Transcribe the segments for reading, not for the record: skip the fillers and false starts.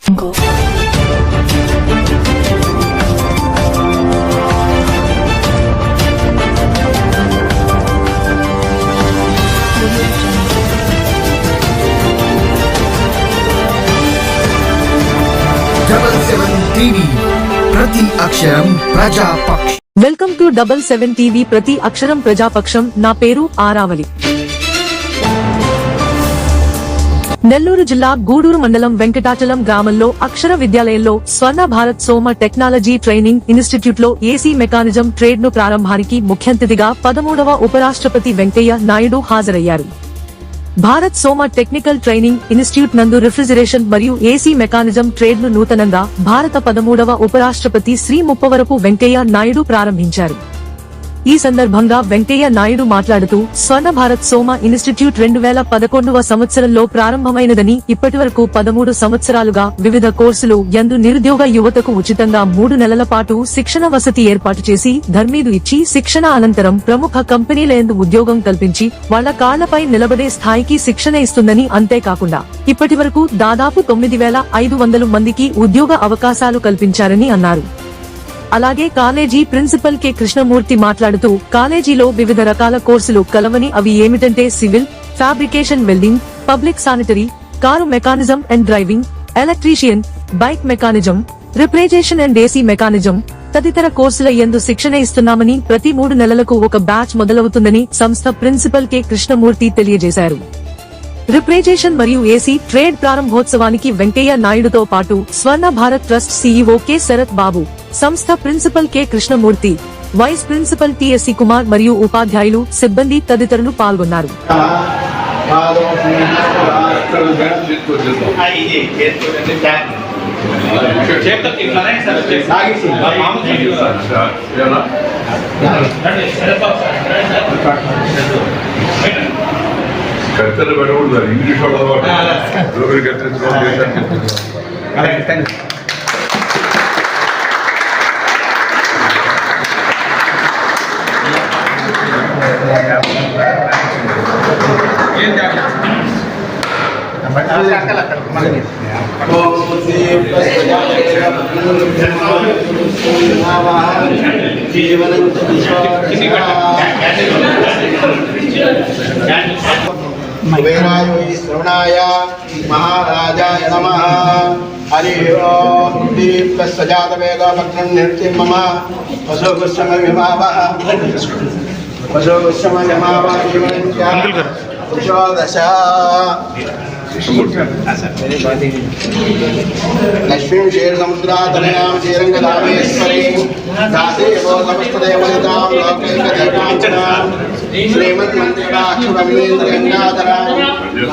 ప్రతి అక్షరం ప్రజాపక్షం. Welcome to 77 TV ప్రతి అక్షరం ప్రజాపక్షం. నా పేరు ఆరావళి. నెల్లూరు జిల్లా గూడూరు మండలం వెంకటాచలం గ్రామంలో అక్షర విద్యాలయంలో స్వర్ణ భారత్ సోమ టెక్నాలజీ ట్రైనింగ్ ఇన్స్టిట్యూట్ లో ఏసీ మెకానిజం ట్రేడ్ ను ప్రారంభానికి ముఖ్య అతిథిగా 13వ ఉపరాష్ట్రపతి వెంకయ్య నాయుడు హాజరయ్యారు. భారత్ సోమ టెక్నికల్ ట్రైనింగ్ ఇన్స్టిట్యూట్ నందు రిఫ్రిజిరేషన్ మరియు ఏసీ మెకానిజం ట్రేడ్ ను నూతనంగా భారత 13వ ఉపరాష్ట్రపతి శ్రీ ముప్పవరపు వెంకయ్య నాయుడు ప్రారంభించారు. ఈ సందర్భంగా వెంకయ్య నాయుడు మాట్లాడుతూ స్వర్ణ భారత్ సోమ ఇన్స్టిట్యూట్ 2011వ సంవత్సరంలో ప్రారంభమైనదని, ఇప్పటివరకు 13 సంవత్సరాలుగా వివిధ కోర్సులు యందు నిరుద్యోగ యువతకు ఉచితంగా 3 నెలల పాటు శిక్షణ వసతి ఏర్పాటు చేసి ధర్మీదు ఇచ్చి శిక్షణ అనంతరం ప్రముఖ కంపెనీల యందు ఉద్యోగం కల్పించి వాళ్ల కాళ్లపై నిలబడే స్థాయికి శిక్షణ ఇస్తుందని, అంతేకాకుండా ఇప్పటివరకు దాదాపు 9,500 మందికి ఉద్యోగ అవకాశాలు కల్పించారని అన్నారు. అలాగే కాలేజీ ప్రిన్సిపల్ కె కృష్ణమూర్తి మాట్లాడుతూ కాలేజీలో వివిధ రకాల కోర్సులు కలవని, అవి ఏమిటంటే civil, fabrication, welding, public sanitary, car mechanism and driving, electrician, bike mechanism, refrigeration and AC mechanism తదితర కోర్సుల యందు శిక్షణ ఇస్తున్నామని, ప్రతి 3 నెలలకు ఒక బ్యాచ్ మొదలవుతుందని సంస్థ ప్రిన్సిపల్ కె కృష్ణమూర్తి తెలియజేశారు. రిఫ్రిజిరేషన్ మరియు ఏసీ ట్రేడ్ ప్రారంభోత్సవానికి వెంకయ్య నాయుడుతో పాటు Swarna Bharat trust CEO K Sarath Babu, సంస్థ principal K Krishnamurthy, vice principal TSC Kumar మరియు ఉపాధ్యాయులు, సిబ్బంది తదితరులు పాల్గొన్నారు. కత్తెర పెట్టకూడదు, ఇంగ్లీష్ కుబేరాయ శ్రవణాయ మహారాజాయ నమః. హరి ఓం దీప్త సజాత వేగ భక్తం నిర్తి మమ వసోగస్మ విమావః వసోగస్మ విమావః జీవన పురుషోదశ లక్ష్మీం క్షీర సముద్రాతనయాం శ్రీరంగధామేశ్వరీం దాసేవో సమస్తదేవతాం లోకైకదీపాంచనాం శ్రీమన్మంత్రిరాక్షురమేంద్రగంగాధరాం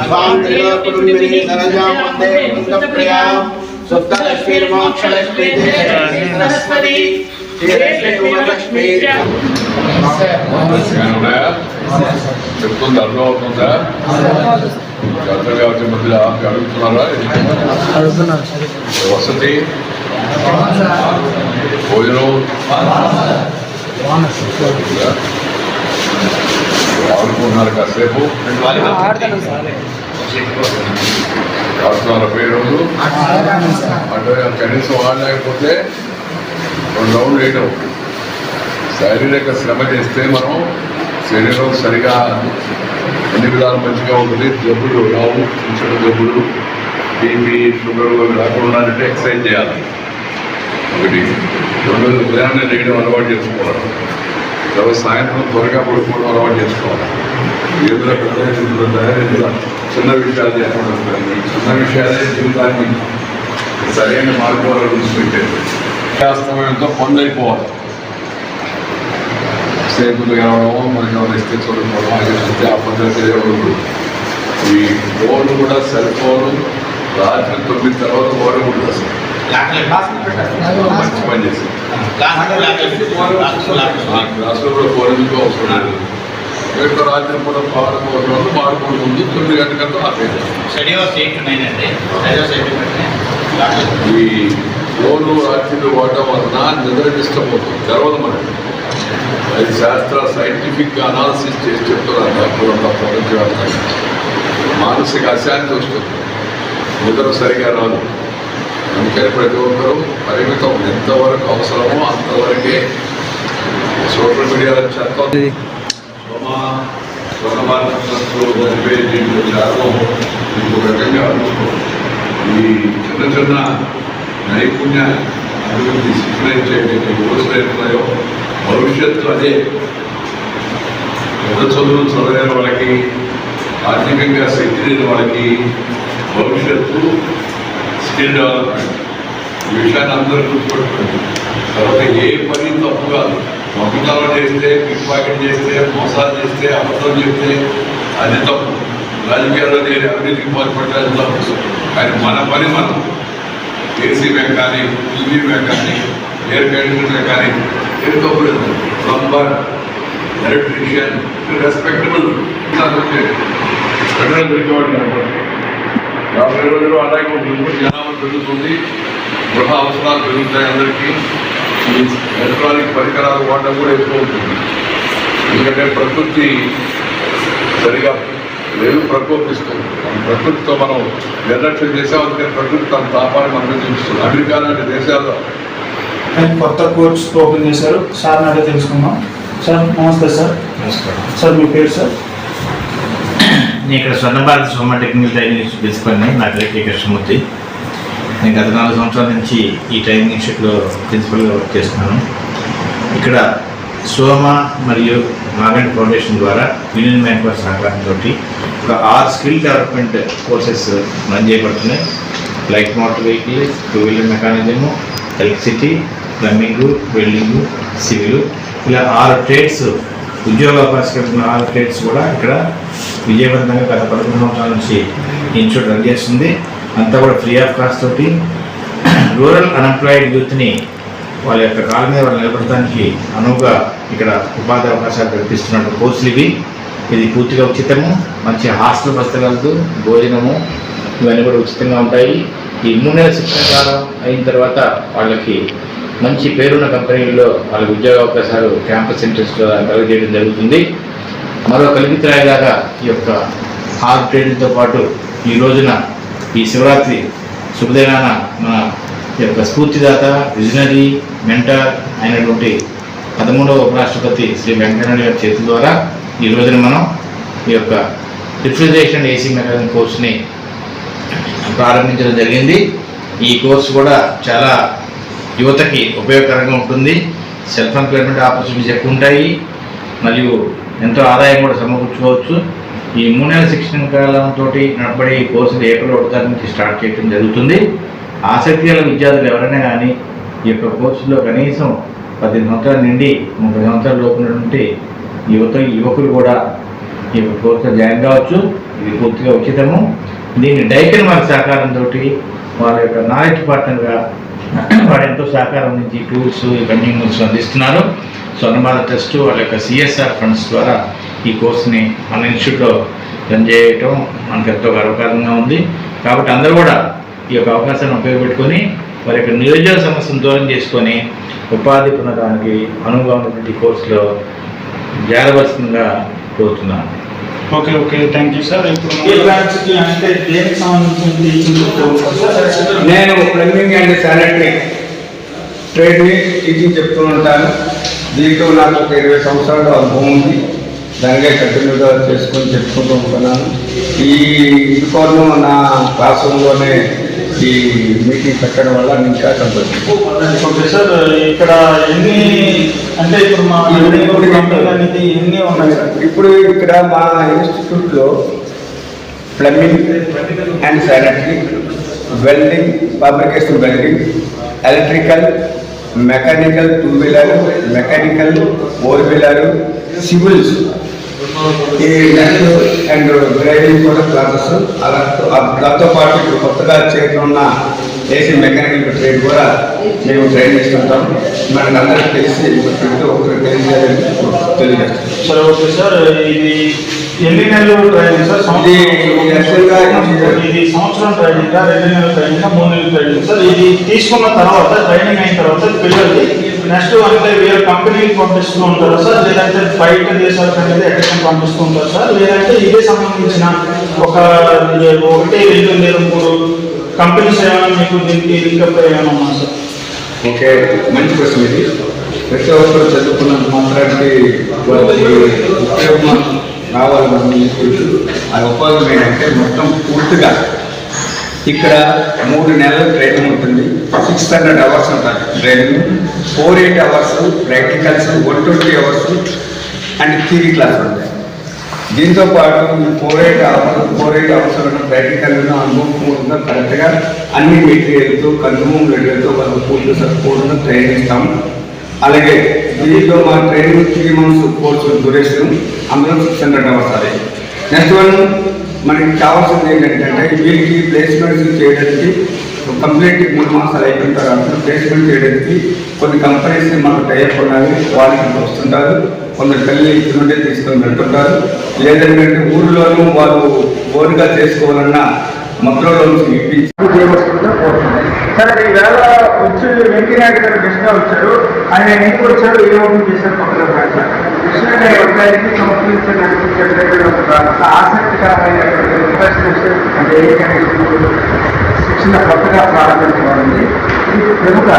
స్వాం త్రిలోకకుటుంబినీ సరజాం వందే కుందప్రియాం సుప్తలక్ష్మీర్మోక్షలక్ష్మీ సరస్వతి శ్రీలక్ష్మీ చెప్తుంది, అర్థం అవుతుందా? కర్తవ్యావతి మధ్య అడుగుతున్నారా? వసతి, భోజనం ఆడుకుంటున్నారు, కాసేపు ఆడుతున్నారు. పేరు అంటే కనీసం ఆడలేకపోతే 2 రౌండ్లు వేయడం. శారీరక శ్రమ చేస్తే మనం శరీరం సరిగా అన్ని విధాలు మంచిగా ఉంటుంది. జబ్బులు రావు, చిన్న చిన్న జబ్బులు, బీపీ, షుగర్ రాకుండా అంటే ఎక్సర్సైజ్ చేయాలి. ఒకటి. 2 ఉదయాన్నే చేయడం అలవాటు చేసుకోవాలి. తర్వాత సాయంత్రం త్వరగా పడుకోవడం అలవాటు చేసుకోవాలి. ఏదో చిన్న విషయాలు చేయకుండా చిన్న విషయాలే జీవితాన్ని సరైన మార్గంలో తీసుకెళ్ళేది. సమయంతో పొందైపోవాలి. స్నేహితులు కలవడం, మనకి ఎవరు ఇస్తే చదువుకోవడం, అది చూస్తే ఆ పద్ధతి తెలియకూడదు. ఈ ఫోన్ కూడా సెల్ ఫోన్ రాత్రి 9 తర్వాత వాడకూడదు. అసలు మంచి పని చేసి క్లాసులో కూడా ఫోన్ ఎందుకు అవసరం లేదు. రేపు రాత్రి పూట పాడుకోవడం పాడుకోవడం ముందు 9 గంటలతో ఆపేది. ఈ ఫోన్ రాత్రి వాడడం వలన నిద్ర డిస్టర్బ్ అవుతుంది, తెరవదు మనకి. అది శాస్త్ర సైంటిఫిక్ అనాలిసిస్ చేసి చెప్తున్నారు డాక్టర్లంతా. మానసిక అశాంతి వస్తుంది, నిద్ర సరిగా రాదు. అందుకని ప్రతి ఒక్కరూ పరిమితం ఎంతవరకు అవసరమో అంతవరకే సోషల్ మీడియాలో చెత్త సోమవారంలో జరిపే దీంట్లో చాలా ఇంకో రకంగా ఈ చిన్న చిన్న నైపుణ్య అభివృద్ధి శిక్షణ ఇచ్చేటువంటి కోర్సులు ఏమున్నాయో భవిష్యత్తు అదే పెద్ద చదువులు చదవలేని వాళ్ళకి ఆర్థికంగా శక్తి లేని వాళ్ళకి భవిష్యత్తు స్కిల్ డెవలప్మెంట్ ఈ విషయాన్ని అందరూ గుర్తుపెట్టుకోండి. తర్వాత ఏ పని తప్పు కాదు. దొంగతనం చేస్తే, పిక్ పాకెట్ చేస్తే, మోసాలు చేస్తే, అబద్ధం చెప్తే అది తప్పు. రాజకీయాల్లో నేను అవినీతికి పాల్పడితే అది తప్పు. కానీ మన పని మనం AC mechanic, TV mechanic, air condition mechanic ఏం తప్పు లేదు. ప్లంబర్, ఎలక్ట్రీషియన్ రెస్పెక్టబుల్ ఫెడరల్ దొరికేవాడు కనపడుతుంది. 50 రోజులు అలాగే ఉంటుంది. జనాభా పెరుగుతుంది, గృహ అవసరాలు పెరుగుతాయి. అందరికీ ఈ ఎలక్ట్రానిక్ పరికరాలు వాడడం కూడా ఎక్కువ ఉంటుంది. ఎందుకంటే ప్రకృతి సరిగా లేదు, ప్రకోపిస్తుంది. ప్రకృతితో మనం నిర్లక్ష్యం చేసాం. అందుకని ప్రకృతి తన తాపాన్ని మనకు చూపిస్తుంది. అమెరికా లాంటి దేశాల్లో కొత్త కోర్స్ ఓపెన్ చేశారు సార్ నాడే తెలుసుకున్నాం. సార్ నమస్తే సార్. నమస్కారం సార్ మీ పేరు సార్? నేను ఇక్కడ స్వర్ణ భారత్ సోమ టెక్నికల్ ట్రైనింగ్ ఇన్స్టిట్యూట్ ప్రిన్సిపల్ని. నా పేరు కే కృష్ణమూర్తి. నేను గత 4 సంవత్సరాల నుంచి ఈ ట్రైనింగ్ ఇన్స్టిట్యూట్లో ప్రిన్సిపల్గా వర్క్ చేస్తున్నాను. ఇక్కడ సోమ మరియు నాగండ్ ఫౌండేషన్ ద్వారా యూనియన్ బ్యాంక్ వారి సహకారంతో ఒక 6 స్కిల్ డెవలప్మెంట్ కోర్సెస్ రన్ చేయబడుతున్నాయి. Light motor vehicle, 2 wheeler mechanism, electricity, plumbing, welding, civil, ఇలా 6 ట్రేడ్స్ ఉద్యోగ అవకాశం 6 ట్రేడ్స్ కూడా ఇక్కడ విజయవంతంగా గత 11 సంవత్సరాల నుంచి ఇన్స్టిట్యూట్ రన్ చేస్తుంది. అంతా కూడా ఫ్రీ ఆఫ్ కాస్ట్ తోటి రూరల్ అన్ఎంప్లాయిడ్ యూత్ని వాళ్ళ యొక్క కాళ్ళ మీద వాళ్ళు నిలబడటానికి అనువుగా ఇక్కడ ఉపాధి అవకాశాలు కల్పిస్తున్న కోర్సులు ఇవి. ఇది పూర్తిగా ఉచితము. మంచి హాస్టల్ వసతులు, భోజనము ఇవన్నీ కూడా ఉచితంగా ఉంటాయి. ఈ 3 నెలల శిక్షణ కాలం అయిన తర్వాత వాళ్ళకి మంచి పేరున్న కంపెనీల్లో వాళ్ళకి ఉద్యోగ అవకాశాలు క్యాంపస్ ఇంట్రెస్ట్లో కలుగజేయడం జరుగుతుంది. మరో కలిగితరాయిలాగా ఈ యొక్క 6 ట్రేడ్లతో పాటు ఈ రోజున ఈ శివరాత్రి శుభదినాన మన యొక్క స్ఫూర్తిదాత, విజనరీ, మెంటర్ అయినటువంటి 13వ ఉపరాష్ట్రపతి శ్రీ వెంకయ్యనాయుడు గారి చేతుల ద్వారా ఈ రోజున మనం ఈ యొక్క రిఫ్రిజరేషన్ ఏసీ మెకానిక్ కోర్సుని ప్రారంభించడం జరిగింది. ఈ కోర్సు కూడా చాలా యువతకి ఉపయోగకరంగా ఉంటుంది. సెల్ఫ్ ఎంప్లాయ్మెంట్ ఆపర్చునిటీస్ ఎక్కువ ఉంటాయి. మరియు ఎంతో ఆదాయం కూడా సమకూర్చుకోవచ్చు. ఈ 3 నెలల శిక్షణ కాలంతో నడబడే ఈ కోర్సులు ఏప్రిల్ 1 తారీఖు నుంచి స్టార్ట్ చేయడం జరుగుతుంది. ఆసక్తి గల విద్యార్థులు ఎవరైనా కానీ ఈ యొక్క కోర్సులో కనీసం 18 సంవత్సరాల నుండి 30 సంవత్సరాల లోపు ఉన్నటువంటి యువకులు కూడా ఈ యొక్క కోర్సులో జాయిన్ కావచ్చు. ఇది పూర్తిగా ఉచితము. దీన్ని డైకన్ వారి సహకారంతో వాళ్ళ యొక్క నాలెడ్జ్ పార్ట్నర్గా వాడు ఎంతో సహకారం నుంచి టూల్స్ ఇవన్నీ అందిస్తున్నారు. స్వర్ణ భారత్ ట్రస్ట్ వాళ్ళ యొక్క సిఎస్ఆర్ ఫండ్స్ ద్వారా ఈ కోర్సుని మన ఇన్స్టిట్యూట్లో రన్ చేయటం మనకు ఎంతో గర్వకారంగా ఉంది. కాబట్టి అందరూ కూడా ఈ యొక్క అవకాశాన్ని ఉపయోగపెట్టుకొని వారి యొక్క నిరుద్యోగ సమస్యను దూరం చేసుకొని ఉపాధి పొందడానికి అనువుగా ఉన్నటువంటి కోర్సులో చేరవలసిందిగా కోరుతున్నాను. Okay thank you sir. ఇప్పుడు అంటే దేనికి సంబంధించి నేను ప్లంబింగ్ అండ్ శానిటరీ ట్రేడ్ని టీచింగ్ చెప్తూ ఉంటాను. దీంట్లో నాకు ఒక 20 సంవత్సరాల అనుభవం ఉంది. దానిగా కంటిన్యూగా చేసుకొని చెప్పుకుంటూ ఉంటున్నాను. ఈ కోణం నా క్లాస్ రూమ్లోనే ఈ మీటింగ్ పెట్టడం వల్ల ఇంకా సంతోషం. Okay sir. ఇక్కడ ఎన్ని అంటే ఇప్పుడు మా అనేది ఎన్ని ఉన్నాయి సార్? ఇప్పుడు ఇక్కడ మా ఇన్స్టిట్యూట్లో plumbing and sanitary, welding, fabrication welding, electrical, mechanical 2 wheeler, mechanical 4 wheeler, civils, ఈ నెట్ అండ్ డ్రైవింగ్ కూడా క్లాసెస్. దాంతో పాటు ఇప్పుడు కొత్తగా చేరుకున్న ఏసీ మెకానికల్ ట్రేడ్ కూడా మేము ట్రైన్ చేస్తుంటాం. మనకు అందరికీ తెలిసి ఒకరు తెలియజేస్తాం. Sir okay sir. ఇది ఎన్ని నెలలు ట్రైనింగ్ సార్? ఇది సంవత్సరం ట్రైనింగ్, 2 నెలల ట్రైనింగ్, 3 నెలల ట్రైనింగ్ సార్. ఇది తీసుకున్న తర్వాత ట్రైనింగ్ అయిన తర్వాత పిల్లలు నెక్స్ట్ అంటే వేరే కంపెనీకి పంపిస్తూ ఉంటారు సార్, లేదంటే బయట దేశాలకు అనేది ఎక్కడ పంపిస్తూ ఉంటారు సార్, లేదంటే ఇదే సంబంధించిన ఒక 1, 2 లేదా 3 కంపెనీస్ ఏమైనా మీకు దీనికి లింకప్ ఏమైనా ఉన్నా సార్? ఓకే, మంచి క్వశ్చన్ ఇది. ప్రతి ఒక్కరు చదువుకున్నంత మాత్రానికి వాళ్ళకి ఉపయోగం రావాలని తెలుసు. ఆ ఉపయోగం ఏంటంటే మొత్తం పూర్తిగా ఇక్కడ 3 నెలల ట్రైనింగ్ ఉంటుంది. 600 అవర్స్ ఉంటుంది training. 48 hours practicals, 120 hours and theory class ఉంటాయి. దీంతో పాటు 48 అవర్స్ ప్రాక్టికల్గా అనుభవపూర్వకంగా కరెక్ట్గా అన్ని మెటీరియల్తో కన్జ్యూమర్ మెటీరియల్తో వాళ్ళకి పూర్తిగా ట్రైనింగ్ ఇస్తాము. అలాగే దీంట్లో మా ట్రైనింగ్ 3 months కోర్సు డ్యూరేషన్, అందులో 600 అవర్స్. అది నెక్స్ట్ వన్ మనకి కావాల్సింది ఏంటంటే వీళ్ళకి ప్లేస్మెంట్స్ చేయడానికి కంప్లీట్ 3 మాసాలు అయిపోయిన తర్వాత ప్లేస్మెంట్ చేయడానికి కొన్ని కంపెనీస్ని మాకు టైప్ ఉండాలి. వాళ్ళకి వస్తుంటారు, కొందరు తల్లి ఇంటి నుండే తీసుకొని వెళ్తుంటారు. లేదంటే ఊళ్ళోనూ వాళ్ళు ఓన్గా చేసుకోవాలన్నా మధ్యలో ఇప్పించి చేయవలసిందిగా కోరుతున్నాను. సరే, ఈవేళ వచ్చి వెంకయ్యనాయుడు గారు గెస్ట్గా వచ్చారు. ఆయన ఎందుకు వచ్చారు, ఏ ఓపెన్ చేశారు పక్కన కృష్ణ వ్యవసాయానికి సంబంధించిన ఆసక్తికరమైన అంటే శిక్షణ కొత్తగా ప్రారంభించబడింది. ఇది ప్రముఖ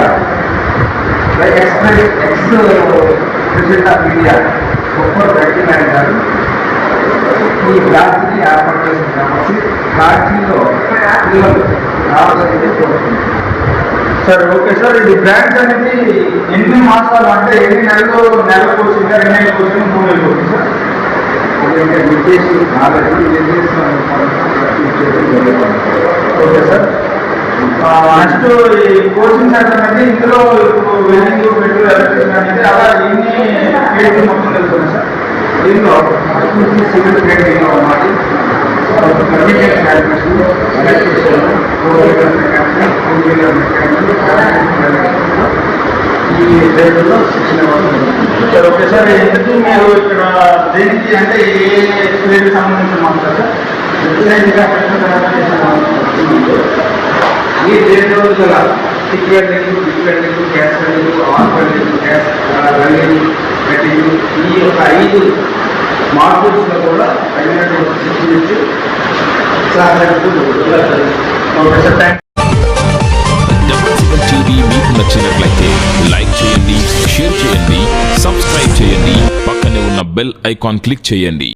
ఎక్స్ ప్రెసిడెంట్ ఆఫ్ ఇండియా గొప్ప వెంకయ్యనాయుడు గారు ఈ బ్రాంచ్ని ఏర్పాటు చేసింది కాబట్టి బ్రాంచ్లో పిల్లలు రావాల్సింది కోరుతుంది. Sir, okay sir. ఇది బ్రాంచ్ అనేది ఎన్ని మాసాలు అంటే ఎన్ని నెలలకు వచ్చిందా, 2 నెలలకు వచ్చిందా, 3 నెలలకు వచ్చింది సార్? ఎందుకంటే నిర్దేశం ఆల్రెడీ నిర్దేశం. Okay sir. నెక్స్ట్ ఈ కోచింగ్ సెంటర్ అంటే ఇందులో వెల్డింగ్, మెటీరియల్ ఎలక్ట్రికల్ అనేది అలా ఎన్ని ఫీల్డ్ మొత్తం తెలుస్తుంది సార్? దీనిలో సివిల్ ట్రేడింగ్ ఉన్నది, కమ్యూనికేషన్ క్యాలిక్యులేషన్, ఎలక్ట్రిషియన్, ఈ ట్రేడ్లో శిక్షణ సార్. Okay sir. ఎందుకు మీరు ఇక్కడ దేనికి అంటే ఏ ట్రేడ్కి సంబంధించిన మాట్లాడారు ఈ ట్రేడ్లో గల టిక్ వెల్డింగ్, బిగ్ వెల్డింగ్, గ్యాస్ వెల్డింగ్, ఆన్ వెల్డింగ్, గ్యాస్ వెల్డింగ్, కటింగ్, ఈ యొక్క 5 మార్పుల్స్లో కూడా అయినటువంటి శిక్షణ ఇచ్చి ఓకే సార్. థ్యాంక్ టీవీ మీకు నచ్చినట్లయితే లైక్ చేయండి, షేర్ చేయండి, సబ్స్క్రైబ్ చేయండి, పక్కనే ఉన్న బెల్ ఐకాన్ క్లిక్ చేయండి.